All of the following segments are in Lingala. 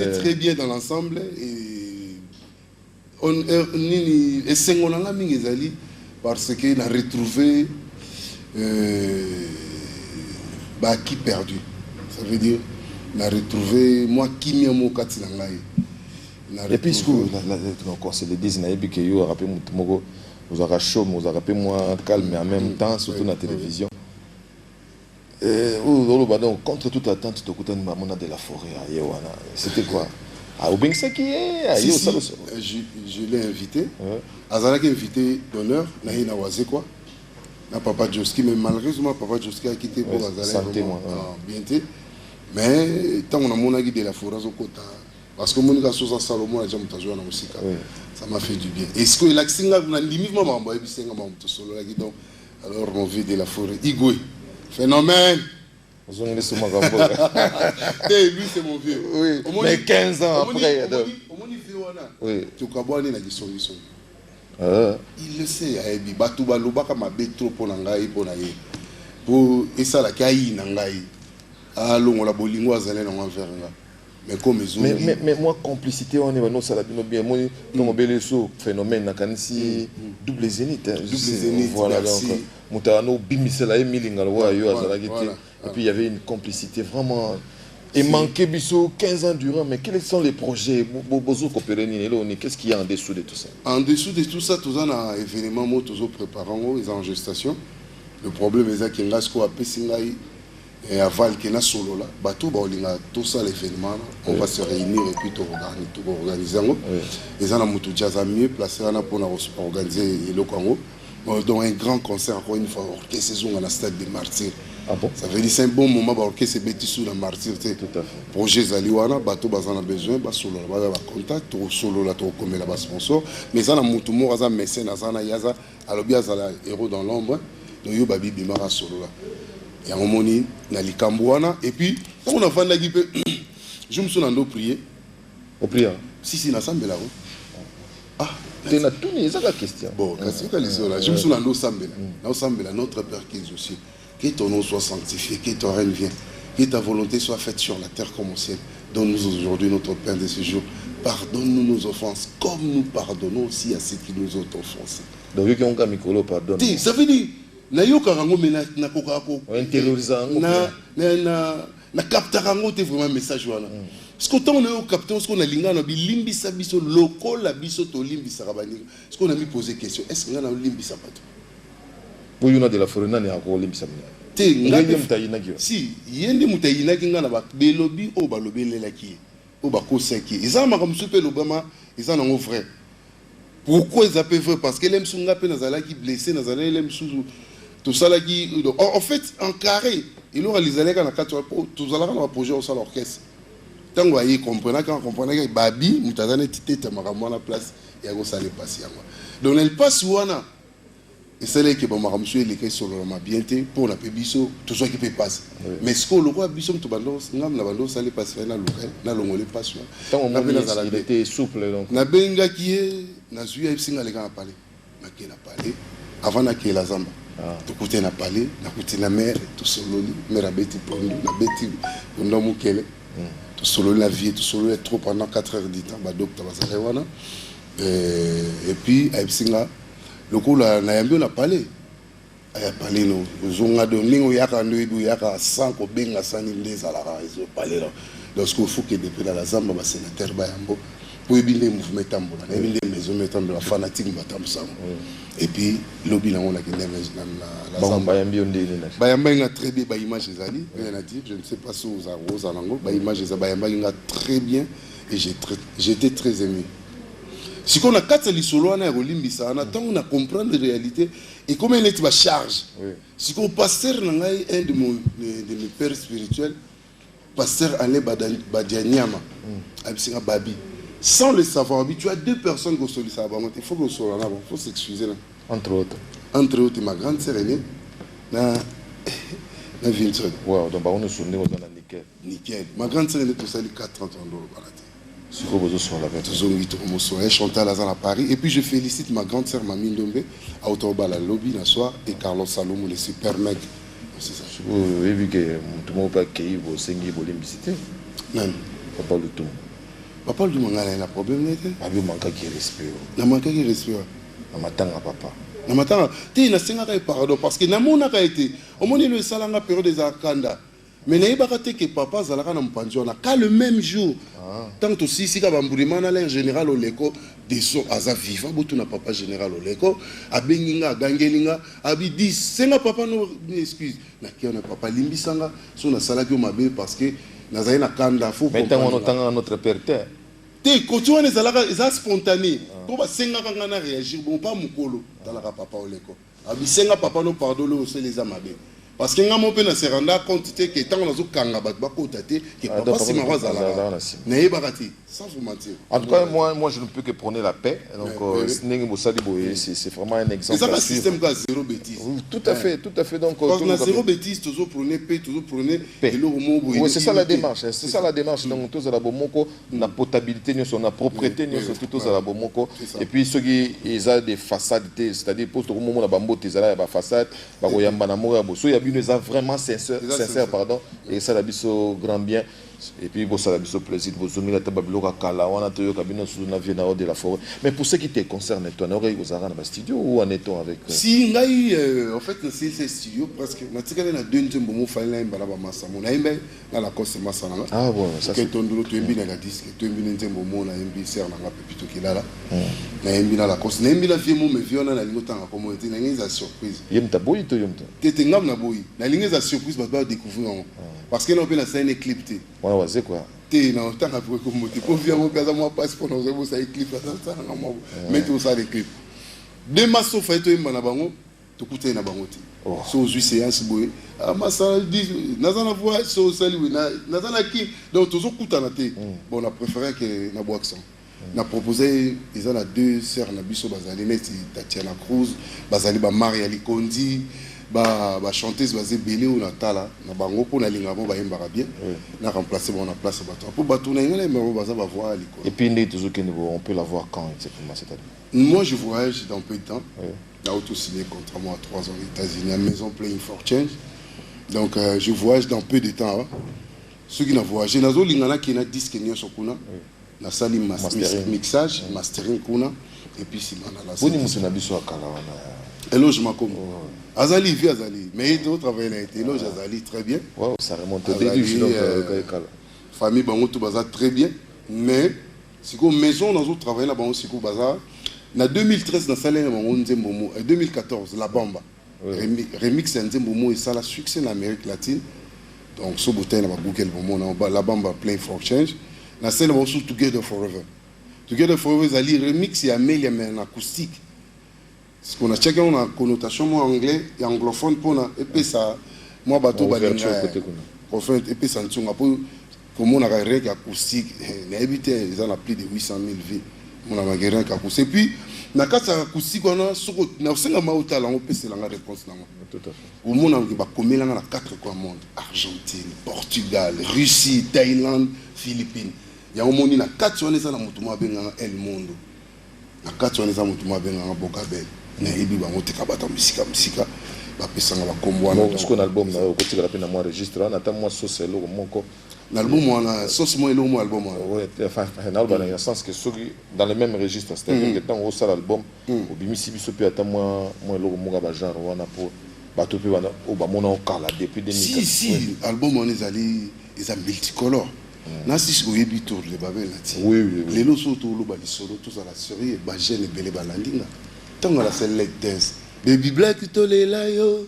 était très bien dans l'ensemble et on a mis parce qu'il a retrouvé qui perdu. Ça veut dire on a retrouvé moi qui m'y a mokati nangai. Et puis c'est le 10 naïbi que yo rappelé moko vous aurez chaud, vous aurez moins calme mais en même temps surtout dans la télévision. Contre toute attente, tu as maman de la forêt. C'était quoi? Je l'ai invité. Azala qui invité d'honneur, Naïna Wazekwa. Papa Joski, mais malheureusement, Papa Joski a quitté pour Azala. Bien. Mais tant qu'on a mon de la forêt, parce que mon gars, Sosa Salomon, a déjà joué dans la musique. Ça m'a fait du bien. Est-ce que l'accent a limite maman, alors on vit de la forêt. Igwe. Phénomène. Lui, c'est mon vieux. Oui. Mais 15 ans après. Oui. Il le sait. Mais moi, complicité, on est dans bien. Moi, comme Bélesso, phénomène, si double zénith. Double zénith. Voilà, donc. Et puis il y avait une complicité vraiment. Et manqué biso 15 ans durant, mais quels sont les projets? Qu'est-ce qu'il y a en dessous de tout ça? En dessous de tout ça, tous un événement, tous préparant, ils sont en gestation. Le problème est qu'il y a et aval qui est solo là, tout ça l'événement, on va se réunir et puis tout organiser. Et ça, on a mieux placé pour organiser le Congo. Donc un grand concert encore une fois, orchestre saison à la stade des Martyrs. Ah bon? Ça veut dire c'est un bon moment pour orchestre bêtis sous la Martyr. Tout à fait. Projet Zaliwana, bateau bazana besoin, solo là, contact, solo là, comme là, sponsor. Mais ça, on a moutoumou, on a mécène, on a yaza, alors bien ça héros dans l'ombre. Donc yo babi bimara solo là. Et à un moment donné, on a l'Ikambouana. Et puis, quand on a fait la guipe, je me suis en prier. Au prier? Si, on a sambe là. Ah, tu as tout mis, c'est la question. Bon, je me suis en sambe là. Notre Père qui est aussi. Que ton nom soit sanctifié, que ton règne vienne, que ta volonté soit faite sur la terre comme au ciel. Donne-nous aujourd'hui notre pain de ce jour. Pardonne-nous nos offenses, comme nous pardonnons aussi à ceux qui nous ont offensés. Donc, il y a un Mikolo pardonne. Ça veut dire. Na yo karango mena na kokako intériorisant na captarango te vraiment message wana parce que tant on a capté ce qu'on a linga na bilimbisa biso loko la biso to limbisa rabani ce qu'on a mis poser question est-ce qu'on a limbisa pato pour yuna de la forena ne ako limbisa te ngade mutayina kio si yende mutayina kinga na ba belobi o ba lobelela ki o ba kosaki ezama comme super lobama ezana ngo vrai pourquoi ils appellent vrai parce que l'aime sunga pe nazala qui blessé nazala l'aime sous tout ça là qui en fait en carré il aura les allées dans 4 tout ça là dans le projet au salon orchestre tant que vous comprenez que babi mutazane tité tamaramu la place et go ça les passer donc elle passe ouana et c'est là que bon monsieur les que sur le bienté pour la pébiso tout ça qui peut passer mais ce que le roi biso tout bando ngam na bando ça les passer na local na longole passe il était souple donc na benga qui na zuya singa les gars parler na qui na parler avant na qui la zamba tout côté na parler na côté na mère tout solo mère abeti pondu na beti ndo mukele tout solo la vie tout solo est trop pendant 4 heures du temps ba docteur bazale wana et puis aibsinga le coup là na yambi na parler aya parler no zonga do ningo yaka ndo yaka 100 ko benga sani ndeza la raison parler là donc il faut que depuis la zamba ba sénateur ba yambo pour éviter mouvement tambola na éviter maison tambola fanatique ba tambola et puis lobby na on a gagné la zamba bayambi ondeli na bayamba nga très bien ba image ezali rien à dire je ne sais pas si aux arrose nango ba image za bayamba nga très bien et j'étais très ému si qu'on a 4 lisolo na rolimbisa na tant on a comprendre la réalité et comment il est ba charge si qu'on pasteur na ngai un de mes pères spirituels pasteur Alain Badianyama abisinga babi sans le savoir tu as 2 personnes qui sont le savoir il faut que soit là faut s'excuser là entre autres ma grande sœur aînée na Vincent wow donc on est sonné aux nickel ma grande sœur aînée tout ça les 4 ans dans le balade c'est quoi vous sur la fête elle chantait à la Paris et puis je félicite ma grande sœur Mamie Ndombe à Autobala Lobby la soir et Carlos Salomon le super mec c'est ça oui vu que tout le monde pas accueilli vos 5 limbicité non pas le tout Papa lui manga na problème n'était. Abi manka qui respect. Na manka qui respect. Na matanga papa. Na matanga, te na senga ka pardon parce que na mona ka été. Au moins le salanga période des akanda. Mais na yeba te que papa zalaka na mpanjo na ka le même jour. Tant aussi si ka bambulima na l'air général au leko de so aza vivant botu na papa général au leko abenginga gangelinga abi dit senga papa no excuse na ki na papa limbisanga so na salaki o mabe parce que nazali na kanda faut maintenant on entend notre père terre. Te kotuwa ne zalaka eza spontané to ba senga kanga na réagir bon pas mukolo talaka papa o leko abi senga papa no pardon le se les amabe. Parce que nga mo pe na se renda compte que tant on a zo kanga bat ba ko tate que papa si ma zala na yeba kati sans vous mentir. En tout cas moi je ne peux que prôner la paix donc c'est vraiment un exemple. C'est un système qui a zéro bêtise. Tout à fait donc on a zéro bêtise toujours prôner paix toujours prôner oui c'est ça la démarche donc tous à la bomoko na potabilité ni son propriété ni tous à la bomoko et puis ceux qui ils ont des façades c'est-à-dire poste au moment la bambo ils ont ba façade ba koyamba na mora boso ya bino ça vraiment sincère pardon et ça la biso grand bien et puis bon ça la biso plaisir vous zoomer la tabablo ka kala wana to yo kabino sous na vie na de la forêt mais pour ce qui te concerne toi n'aurais vous arrêter dans studio ou en étant avec si ngai en fait c'est studio parce que na tikale na deuxième bomo fallait mbala ba masa mona imbe na la cause masa na ah bon ça c'est ton dolo to imbi na la disque to imbi nzembo bomo na imbi ser na pepito kilala na imbi na la cause na imbi la vie mo me viona na lingo tanga comme était na ngiza surprise yemta boy to yemta tete ngam na boy na lingiza surprise ba découvrir parce que non pe na scène clip te ouais c'est quoi te na tanga pour que mo te pour via mo pesa mo passeport na zo ça clip là ça na mo mais tout ça les clips de masso fait to imba na bango to kuté na bango te so ju séance boy masa dit nazana voix so sali nazana ki donc to zo kutana te bon on a préféré que na boix accent na proposé ils ont deux sœurs na biso bazali neti Tatiana Cruz bazali ba Maria Likondi ba chanteuse bazé belé ou natala na bango pour na linga bon ba yembara bien na remplacer bon na place bato pour bato na ngale mais baza ba voir liko et puis ndé toujours que on peut la voir quand exactement c'est-à-dire moi je voyage dans peu de temps j'ai auto-signé contrat moi à 3 ans aux États-Unis à Maison Playing for Change donc je voyage dans peu de temps ceux qui n'a voyagé nazo lingana qui na disque nyonso kuna na sali mixage mastering kuna et puis si mana la boni musina biso akala wana éloge makomo azali vie azali mais il doit travailler là éloge azali très bien wow ça remonte au début donc famille bango tout baza très bien mais si ko maison dans autre travailler là bango si ko baza na 2013 dans salé bango nzembo mo 2014 la bamba remix nzembo mo et ça la succès en Amérique latine donc so botin na ba Google mo na la bamba Play for Change na scène bango sous Together Forever zali remix et Amelia mais en acoustique. Ce qu'on a checké on a connotation moi anglais et anglophone pour na et puis ça moi bateau balinga enfin et puis ça ntunga pour comme on a reggae acoustique na éviter ils en a plus de 800 000 vies on a magéré acoustique et puis na kata acoustique on a soko na senga mauta la on peut se la réponse là tout à fait au monde on va comme là na 4 coins monde Argentine Portugal Russie Thaïlande Philippines il y a un monde na 4 on est ça na mutuma benga el mundo na 4 on est ça mutuma benga bokabel na ebi bango te kabata musika ba pesanga ba kombo na donc ce qu'on album na côté la peine moi enregistré na ta moi sauce lo moko l'album on sauce moi lo mo album ouais enfin un album dans le sens que ceux dans le même registre c'est-à-dire que tant au ça l'album au bimisi biso pe ata moi lo mo ba genre wana pour bato pe wana o ba mona o kala depuis 2004 si album on est allé ils ont multicolore na si ko yebi tour le babel là ti oui les lo so to lo ba li solo tout ça la série ba jeune belé ba landinga tant la c'est let dance baby black to le la yo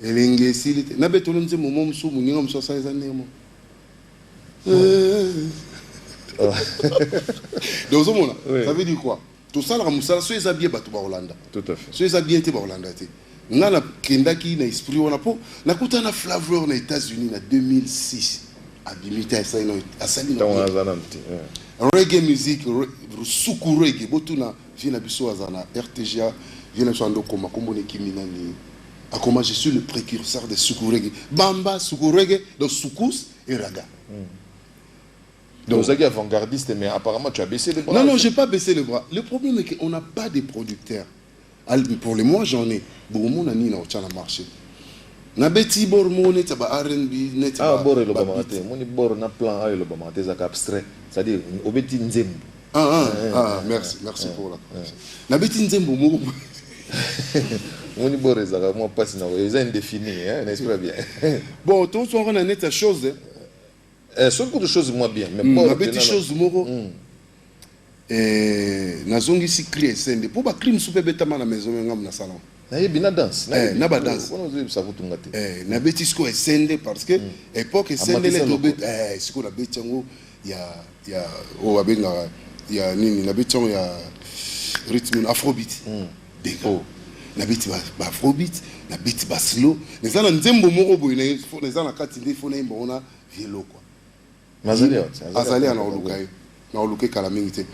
elenge silite na beto nze momo msu muninga mso sa ezane mo donc ça veut dire quoi tout ça la musala so ezabie bato ba Hollanda tout à fait so ezabie te ba Hollanda te ngana kendaki na esprit wana po na kutana Flavor na États-Unis na 2006 abimita ça ino asali na reggae music suku reggae botuna vina biso azana RTGA vina so ando koma kombone kimina ni akoma je suis le précurseur de suku reggae bamba suku reggae donc soukous et raga donc vous êtes avant-gardiste mais apparemment tu as baissé les bras non j'ai pas baissé les bras le problème est qu'on n'a pas de producteurs pour le moment j'en ai beaucoup monde a ni na au marché na beti bor mo net ba R&B net ba bor le ba maté moni bor na plan le ba maté za abstrait c'est-à-dire obeti nzembo merci pour la na beti nzembo mo moni bor za mo passe na ils indéfini n'est-ce pas bien bon tout son on a net chose sur beaucoup de choses moi bien mais bor na beti chose mo nazongi si crier sende pour ba crime soupe betama na maison ngam na salon na danse na ba danse na beti sko esende parce que époque esende le tobe sko la beti ngo ya o abenga ya nini na beti ngo ya rythme afrobeat dega na beti ba afrobeat na beti ba slow neza na nzembo moko boy neza na kati ndefo na imba ona vielo quoi azali na olukai na olukai kala mingi te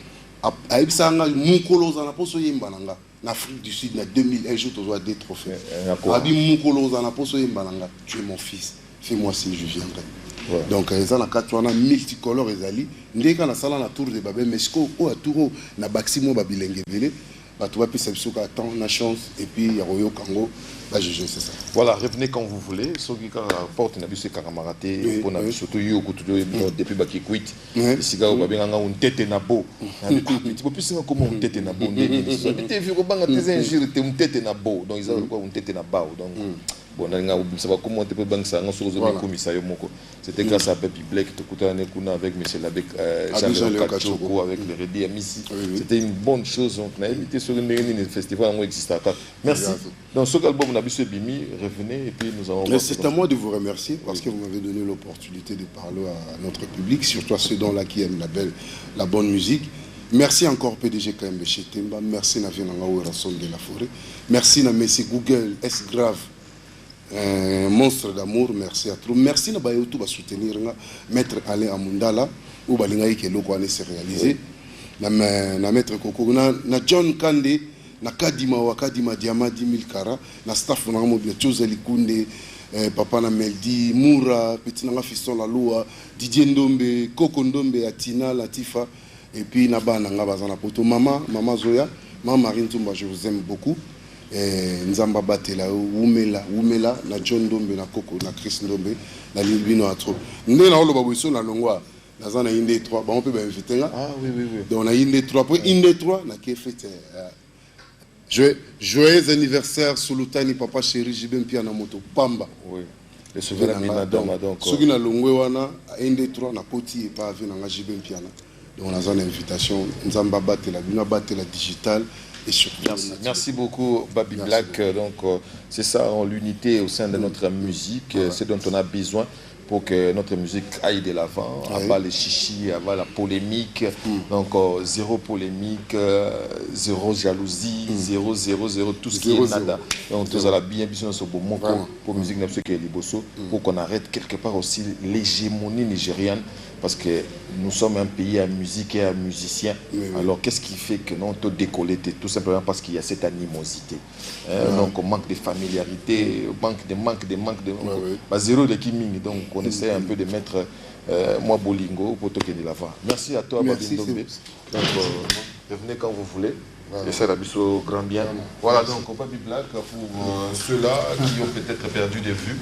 aibisanga mukolo za na poso yimba nanga en Afrique du Sud, en 2000, un jour, tu dois des trophées. Abi Moukolo, on a posé Mbalanga, tu es mon fils, fais-moi si je viendrai. Donc, ils ont un multicolore, ils ont dit, quand on a salé la tour de Babé, mais ce qu'on a tour, on a baximo Babilenge Vélé, tu vas puis s'absouka, attends, on a chance, et puis il y a Royo Kango, là, je c'est ça. Voilà, revenez quand vous voulez. Ceux qui portent une abus, c'est Karamaraté, pour nous, surtout you, depuis Baki Kuit, ici, on va bien avoir une tête nabo. Tu peux plus savoir comment une tête nabo. Tu vu comment tes injures, tu es une tête nabo. Donc, ils ont quoi une tête nabo. Donc, bon, on sait pas comment tu peux banquer ça. On se retrouve comme ça, c'était grâce à Pepi Black, avec M. Labek, Jean-Luc Kachoko, avec le Redi Amissi. C'était une bonne chose. Donc, on a invité sur une festival, on existe. Merci. Dans ce album, on a vu ce Bimi, revenez et puis nous allons... C'est à moi de vous remercier parce que vous m'avez donné l'opportunité de parler à notre public, surtout à ceux dont-là qui aiment la bonne musique. Merci encore PDG KMB chez Temba. Merci Navien Nangaou Rasson de la Forêt. Merci na Messi Google, S Grave, monstre d'amour. Merci à tous. Merci na Bayotou va soutenir Maître Alain Amundala ou Balingaï qui est le quoi s'est réalisé. Na Maître Koko, na John Kande. Na Kadima Diama 10 000 kara na staff na mobile chose likunde papa na Meldi Moura petit na fiston la loi Didier Ndombe Koko Ndombe Atina Latifa et puis na bana nga bazana poto mama Zoya maman Marine Tumba, je vous aime beaucoup Nzamba Batela Wumela na John Ndombe na Koko na Chris Ndombe na Libino atro ndé na oloba boiso na longwa na zana inde 3 ba on peut inviter nga oui donc na inde 3 après inde 3 na qui fait joyeux anniversaire Sulutani papa chéri Jibem Piana moto Pamba. Oui. Le souvenir Minadoma donc. Ceux qui na longwe wana ND3 na poti et pas avec na Jibem Piana. Donc on a une invitation Nzamba Batela, Bina Batela digital et surtout. Merci beaucoup Babi Black. Donc c'est ça l'unité au sein de notre musique, c'est dont on a besoin pour que notre musique aille de l'avant, avant les chichis, avant la polémique. Donc, zéro polémique, zéro jalousie, zéro, tout ce qui est nada. Donc, tout ça là bien, bien sur le bon pour la musique, pour qu'on arrête quelque part aussi l'hégémonie nigériane. Parce que nous sommes un pays à musique et à musiciens. Alors, qu'est-ce qui fait que nous on décollé? Tout simplement parce qu'il y a cette animosité. Donc, on manque de familiarité, manque de zéro de kiming. Donc, on essaie un peu de mettre moi Bolingo pour toquer de l'avant. Merci à toi, Babi Ndombe. Donc, revenez quand vous voulez. Et ça, au grand bien. Voilà, donc, Babi Black, pour ceux-là qui ont peut-être perdu de vue,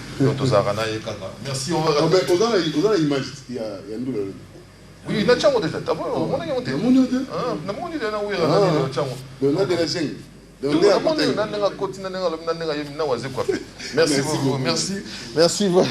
merci, on va... On a l'image, il y a un double... Oui, il y a un chango déjà. On a monté. Merci beaucoup. Merci.